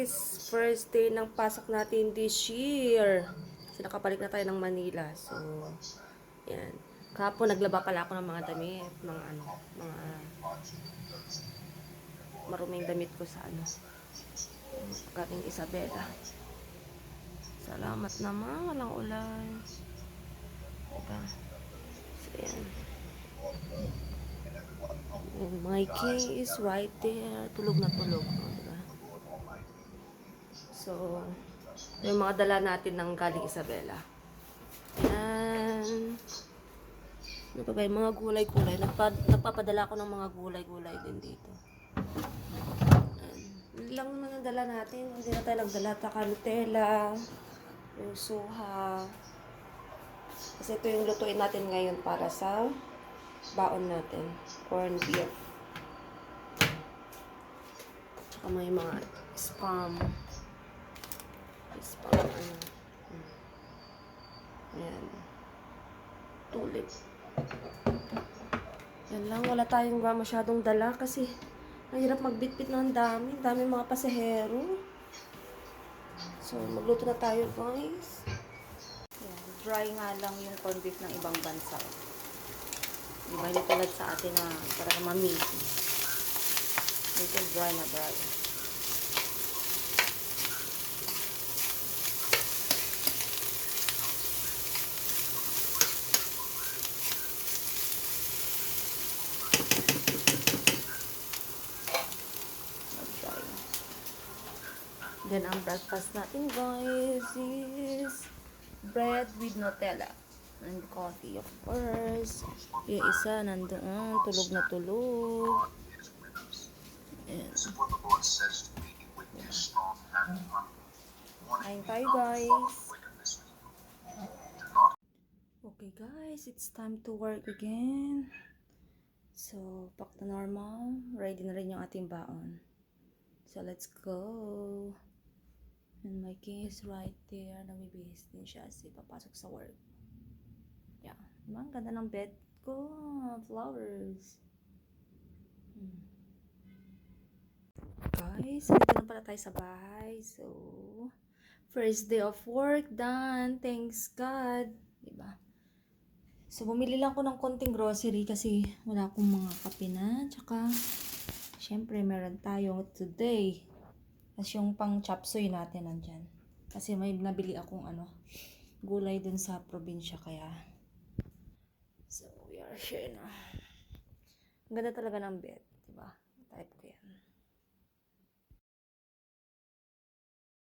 guys! First day ng pasok natin this year. Kasi nakabalik na tayo ng Manila. So, yan. Kahapon naglaba pala ako ng mga damit. Mga maruming damit ko sa galing Isabela. Salamat naman. Walang ulan. Diba? So, yan. And my king is right there. Tulog na tulog. Diba? So, yung mga dala natin ng galing Isabela. Ayan. Ano pa ba yung mga gulay-gulay? Nagpapadala ako ng mga gulay-gulay din dito. Ayan. Lang naman ang dala natin. Hindi na tayo nagdala. Nutella, yung suha. Kasi ito yung lutuin natin ngayon para sa baon natin. Corn beef. Tsaka may mga spam. Ayan. Tulip. Yan lang. Wala tayong masyadong dala kasi mahirap magbitbit ng dami. Dami mga pasahero. So, magluto na tayo, guys. Yan. Dry nga lang yung corned beef ng ibang bansa. Diba, hindi tulad sa atin na parang mamisi. Ito dry na dry. Then, ang breakfast natin, guys, is bread with Nutella. And coffee, of course. Yung isa, nandoon, tulog na tulog. Ayan. Kain tayo, guys. Okay, guys, it's time to work again. So, back to normal. Ready na rin yung ating baon. So, let's go. And my king is right there. Namibihis din siya kasi papasok sa work. Yeah. Diba? Ang ganda ng bed ko. Flowers. Guys, dito na pala tayo sa bahay. So, first day of work done. Thanks God. Diba? So, bumili lang ko ng konting grocery kasi wala akong mga kape na. Tsaka, syempre, meron tayo today. Tapos yung pang chop suey natin nandyan. Kasi may nabili akong gulay dun sa probinsya kaya. So, we are here na. Ang ganda talaga ng bed.